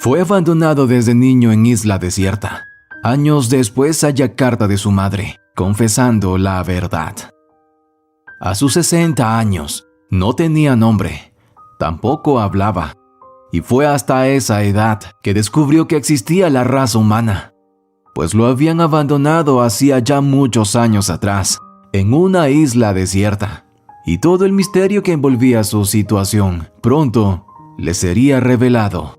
Fue abandonado desde niño en isla desierta. Años después halla carta de su madre, confesando la verdad. A sus 60 años, no tenía nombre, tampoco hablaba, y fue hasta esa edad que descubrió que existía la raza humana, pues lo habían abandonado hacía ya muchos años atrás, en una isla desierta, y todo el misterio que envolvía su situación pronto le sería revelado.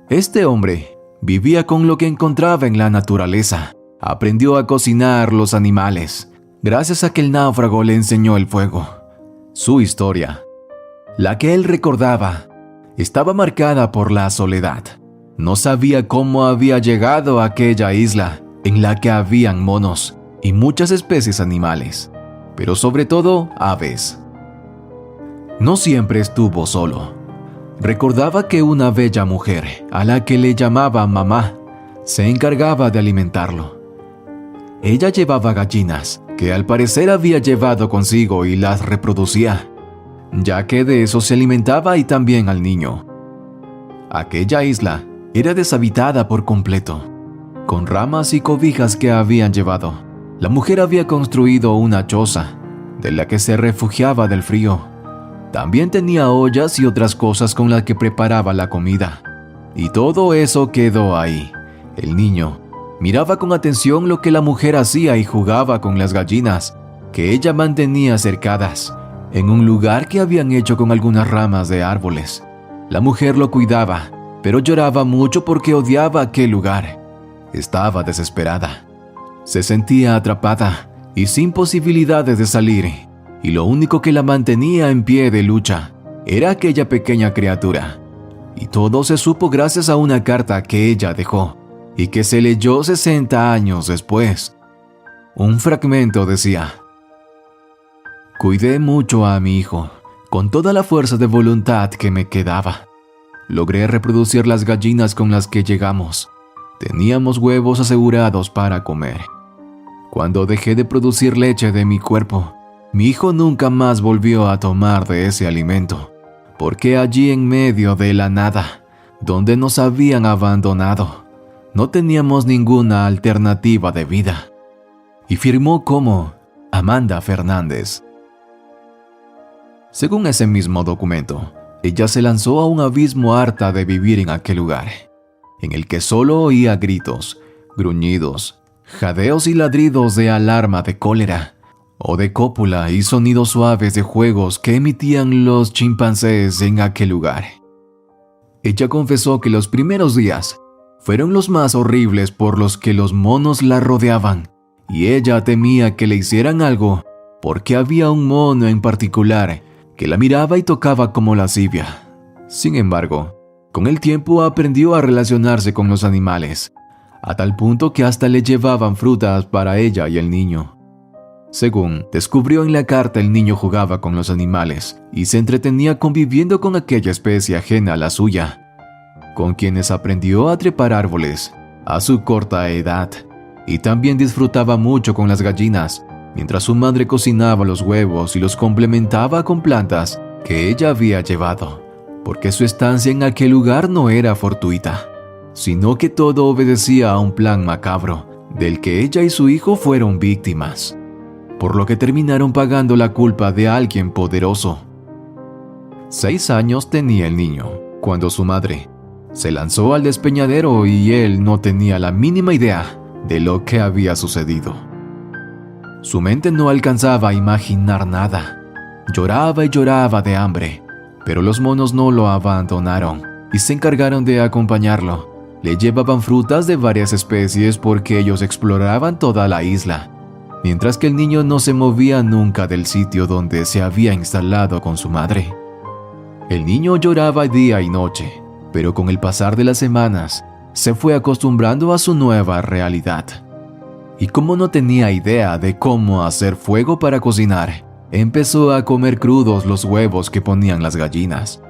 Este hombre vivía con lo que encontraba en la naturaleza. Aprendió a cocinar los animales, gracias a que el náufrago le enseñó el fuego. Su historia, la que él recordaba, estaba marcada por la soledad. No sabía cómo había llegado a aquella isla en la que habían monos y muchas especies animales, pero sobre todo aves. No siempre estuvo solo. Recordaba que una bella mujer, a la que le llamaba mamá, se encargaba de alimentarlo. Ella llevaba gallinas, que al parecer había llevado consigo y las reproducía, ya que de eso se alimentaba y también al niño. Aquella isla era deshabitada por completo, con ramas y cobijas que habían llevado. La mujer había construido una choza, de la que se refugiaba del frío. También tenía ollas y otras cosas con las que preparaba la comida. Y todo eso quedó ahí. El niño miraba con atención lo que la mujer hacía y jugaba con las gallinas, que ella mantenía cercadas, en un lugar que habían hecho con algunas ramas de árboles. La mujer lo cuidaba, pero lloraba mucho porque odiaba aquel lugar. Estaba desesperada. Se sentía atrapada y sin posibilidades de salir. Y lo único que la mantenía en pie de lucha era aquella pequeña criatura. Y todo se supo gracias a una carta que ella dejó y que se leyó 60 años después. Un fragmento decía: «Cuidé mucho a mi hijo, con toda la fuerza de voluntad que me quedaba. Logré reproducir las gallinas con las que llegamos. Teníamos huevos asegurados para comer. Cuando dejé de producir leche de mi cuerpo, mi hijo nunca más volvió a tomar de ese alimento, porque allí en medio de la nada, donde nos habían abandonado, no teníamos ninguna alternativa de vida». Y firmó como Amanda Fernández. Según ese mismo documento, ella se lanzó a un abismo harta de vivir en aquel lugar, en el que solo oía gritos, gruñidos, jadeos y ladridos de alarma de cólera o de cópula y sonidos suaves de juegos que emitían los chimpancés en aquel lugar. Ella confesó que los primeros días fueron los más horribles por los que los monos la rodeaban y ella temía que le hicieran algo porque había un mono en particular que la miraba y tocaba como lascivia. Sin embargo, con el tiempo aprendió a relacionarse con los animales, a tal punto que hasta le llevaban frutas para ella y el niño. Según descubrió en la carta, el niño jugaba con los animales y se entretenía conviviendo con aquella especie ajena a la suya, con quienes aprendió a trepar árboles a su corta edad, y también disfrutaba mucho con las gallinas, mientras su madre cocinaba los huevos y los complementaba con plantas que ella había llevado, porque su estancia en aquel lugar no era fortuita, sino que todo obedecía a un plan macabro, del que ella y su hijo fueron víctimas, por lo que terminaron pagando la culpa de alguien poderoso. 6 años tenía el niño cuando su madre se lanzó al despeñadero y él no tenía la mínima idea de lo que había sucedido. Su mente no alcanzaba a imaginar nada. Lloraba y lloraba de hambre, pero los monos no lo abandonaron y se encargaron de acompañarlo. Le llevaban frutas de varias especies porque ellos exploraban toda la isla, mientras que el niño no se movía nunca del sitio donde se había instalado con su madre. El niño lloraba día y noche, pero con el pasar de las semanas se fue acostumbrando a su nueva realidad. Y como no tenía idea de cómo hacer fuego para cocinar, empezó a comer crudos los huevos que ponían las gallinas,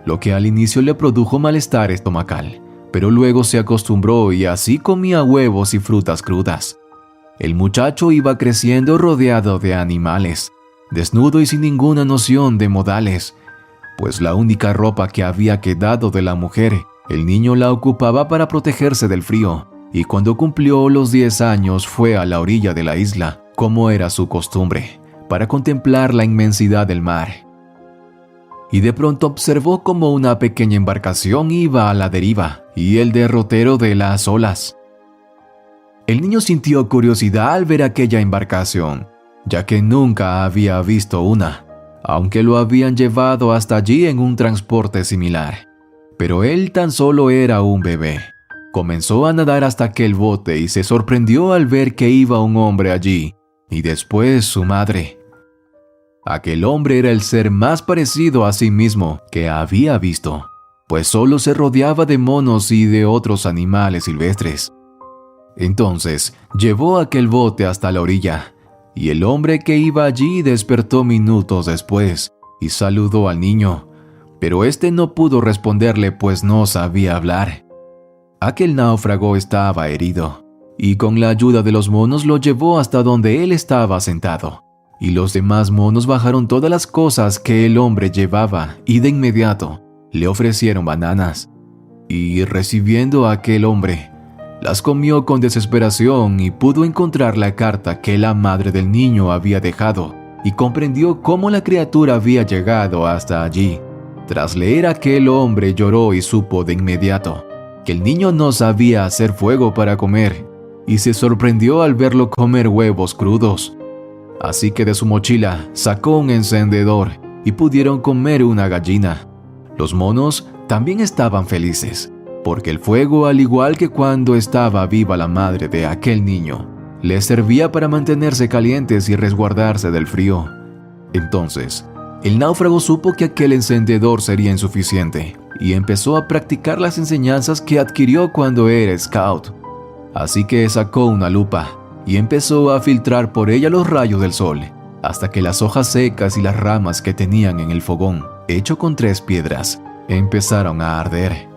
lo que al inicio le produjo malestar estomacal, pero luego se acostumbró y así comía huevos y frutas crudas. El muchacho iba creciendo rodeado de animales, desnudo y sin ninguna noción de modales, pues la única ropa que había quedado de la mujer, el niño la ocupaba para protegerse del frío, y cuando cumplió los 10 años fue a la orilla de la isla, como era su costumbre, para contemplar la inmensidad del mar. Y de pronto observó como una pequeña embarcación iba a la deriva y el derrotero de las olas. El niño sintió curiosidad al ver aquella embarcación, ya que nunca había visto una, aunque lo habían llevado hasta allí en un transporte similar. Pero él tan solo era un bebé. Comenzó a nadar hasta aquel bote y se sorprendió al ver que iba un hombre allí, y después su madre. Aquel hombre era el ser más parecido a sí mismo que había visto, pues solo se rodeaba de monos y de otros animales silvestres. Entonces llevó aquel bote hasta la orilla, y el hombre que iba allí despertó minutos después y saludó al niño, pero éste no pudo responderle pues no sabía hablar. Aquel náufrago estaba herido, y con la ayuda de los monos lo llevó hasta donde él estaba sentado, y los demás monos bajaron todas las cosas que el hombre llevaba y de inmediato le ofrecieron bananas, y recibiendo a aquel hombre, las comió con desesperación y pudo encontrar la carta que la madre del niño había dejado y comprendió cómo la criatura había llegado hasta allí. Tras leer aquel hombre lloró y supo de inmediato que el niño no sabía hacer fuego para comer y se sorprendió al verlo comer huevos crudos. Así que de su mochila sacó un encendedor y pudieron comer una gallina. Los monos también estaban felices, porque el fuego, al igual que cuando estaba viva la madre de aquel niño, les servía para mantenerse calientes y resguardarse del frío. Entonces, el náufrago supo que aquel encendedor sería insuficiente y empezó a practicar las enseñanzas que adquirió cuando era scout. Así que sacó una lupa y empezó a filtrar por ella los rayos del sol, hasta que las hojas secas y las ramas que tenían en el fogón, hecho con 3 piedras, empezaron a arder.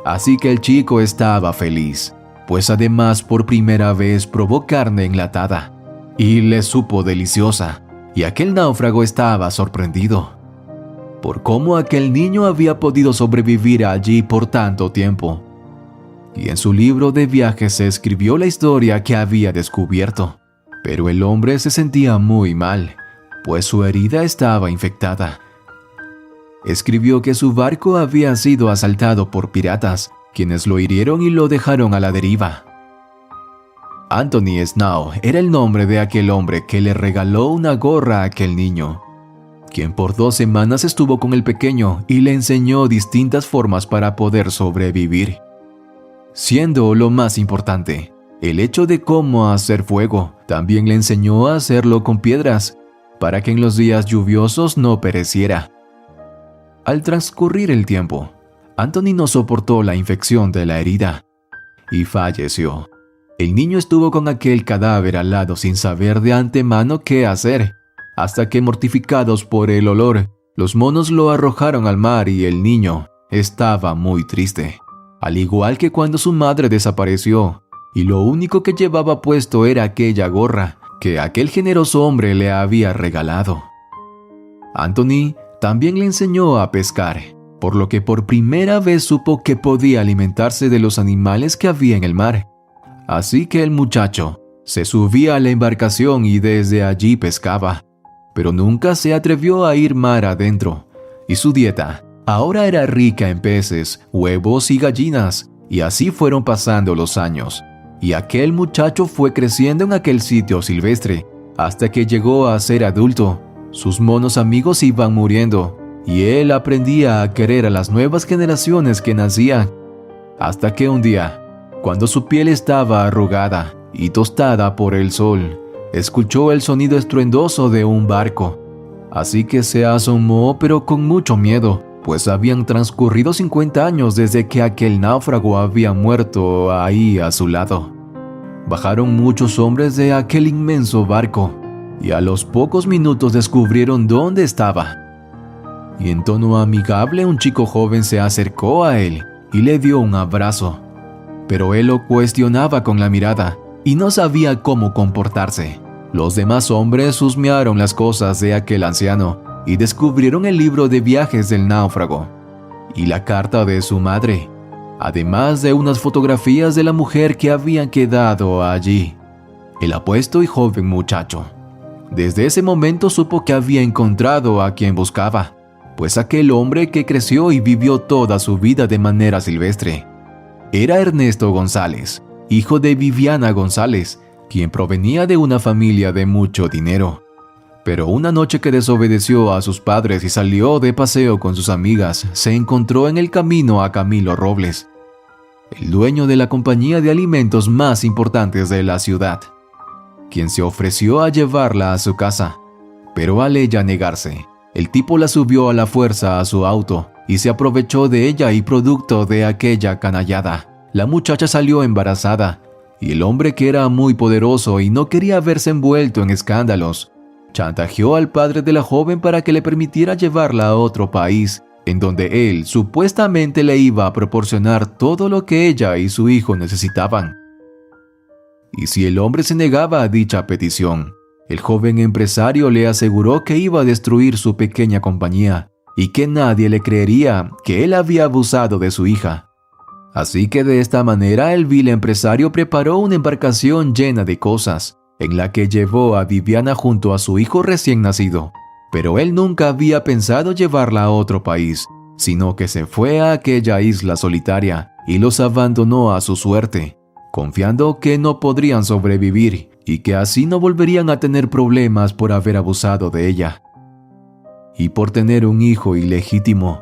Así que el chico estaba feliz, pues además por primera vez probó carne enlatada, y le supo deliciosa, y aquel náufrago estaba sorprendido por cómo aquel niño había podido sobrevivir allí por tanto tiempo. Y en su libro de viajes se escribió la historia que había descubierto, pero el hombre se sentía muy mal, pues su herida estaba infectada. Escribió que su barco había sido asaltado por piratas, quienes lo hirieron y lo dejaron a la deriva. Anthony Snow era el nombre de aquel hombre que le regaló una gorra a aquel niño, quien por 2 semanas estuvo con el pequeño y le enseñó distintas formas para poder sobrevivir. Siendo lo más importante, el hecho de cómo hacer fuego, también le enseñó a hacerlo con piedras, para que en los días lluviosos no pereciera. Al transcurrir el tiempo, Anthony no soportó la infección de la herida y falleció. El niño estuvo con aquel cadáver al lado sin saber de antemano qué hacer, hasta que mortificados por el olor, los monos lo arrojaron al mar y el niño estaba muy triste, al igual que cuando su madre desapareció y lo único que llevaba puesto era aquella gorra que aquel generoso hombre le había regalado. Anthony también le enseñó a pescar, por lo que por primera vez supo que podía alimentarse de los animales que había en el mar. Así que el muchacho se subía a la embarcación y desde allí pescaba, pero nunca se atrevió a ir mar adentro, y su dieta ahora era rica en peces, huevos y gallinas, y así fueron pasando los años, y aquel muchacho fue creciendo en aquel sitio silvestre, hasta que llegó a ser adulto. Sus monos amigos iban muriendo, y él aprendía a querer a las nuevas generaciones que nacían, hasta que un día, cuando su piel estaba arrugada y tostada por el sol, escuchó el sonido estruendoso de un barco. Así que se asomó, pero con mucho miedo, pues habían transcurrido 50 años desde que aquel náufrago había muerto ahí a su lado. Bajaron muchos hombres de aquel inmenso barco, y a los pocos minutos descubrieron dónde estaba. Y en tono amigable un chico joven se acercó a él y le dio un abrazo. Pero él lo cuestionaba con la mirada y no sabía cómo comportarse. Los demás hombres husmearon las cosas de aquel anciano y descubrieron el libro de viajes del náufrago y la carta de su madre, además de unas fotografías de la mujer que habían quedado allí, el apuesto y joven muchacho. Desde ese momento supo que había encontrado a quien buscaba, pues aquel hombre que creció y vivió toda su vida de manera silvestre era Ernesto González, hijo de Viviana González, quien provenía de una familia de mucho dinero. Pero una noche que desobedeció a sus padres y salió de paseo con sus amigas, se encontró en el camino a Camilo Robles, el dueño de la compañía de alimentos más importantes de la ciudad, quien se ofreció a llevarla a su casa. Pero al ella negarse, el tipo la subió a la fuerza a su auto y se aprovechó de ella, y producto de aquella canallada, la muchacha salió embarazada, y el hombre, que era muy poderoso y no quería verse envuelto en escándalos, chantajeó al padre de la joven para que le permitiera llevarla a otro país, en donde él supuestamente le iba a proporcionar todo lo que ella y su hijo necesitaban. Y si el hombre se negaba a dicha petición, el joven empresario le aseguró que iba a destruir su pequeña compañía y que nadie le creería que él había abusado de su hija. Así que de esta manera el vil empresario preparó una embarcación llena de cosas, en la que llevó a Viviana junto a su hijo recién nacido. Pero él nunca había pensado llevarla a otro país, sino que se fue a aquella isla solitaria y los abandonó a su suerte, confiando que no podrían sobrevivir y que así no volverían a tener problemas por haber abusado de ella y por tener un hijo ilegítimo.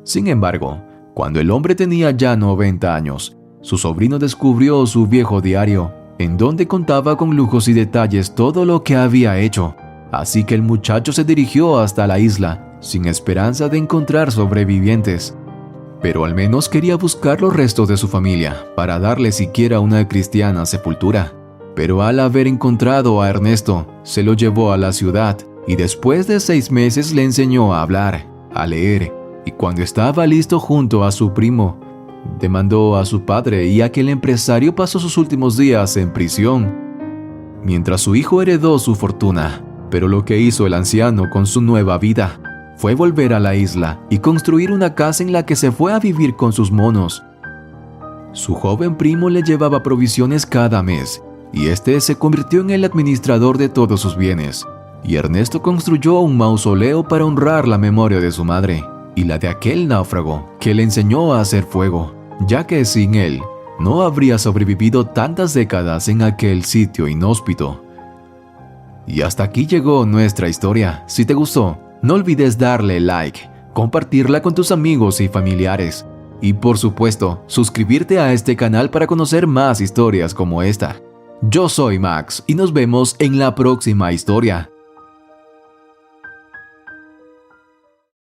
Sin embargo, cuando el hombre tenía ya 90 años, su sobrino descubrió su viejo diario, en donde contaba con lujos y detalles todo lo que había hecho. Así que el muchacho se dirigió hasta la isla, sin esperanza de encontrar sobrevivientes. Pero al menos quería buscar los restos de su familia, para darle siquiera una cristiana sepultura. Pero al haber encontrado a Ernesto, se lo llevó a la ciudad, y después de 6 meses le enseñó a hablar, a leer, y cuando estaba listo junto a su primo, demandó a su padre, y aquel empresario pasó sus últimos días en prisión, mientras su hijo heredó su fortuna. Pero lo que hizo el anciano con su nueva vida fue volver a la isla y construir una casa en la que se fue a vivir con sus monos. Su joven primo le llevaba provisiones cada mes, y este se convirtió en el administrador de todos sus bienes, y Ernesto construyó un mausoleo para honrar la memoria de su madre y la de aquel náufrago que le enseñó a hacer fuego, ya que sin él no habría sobrevivido tantas décadas en aquel sitio inhóspito. Y hasta aquí llegó nuestra historia. Si te gustó, no olvides darle like, compartirla con tus amigos y familiares, y por supuesto, suscribirte a este canal para conocer más historias como esta. Yo soy Max y nos vemos en la próxima historia.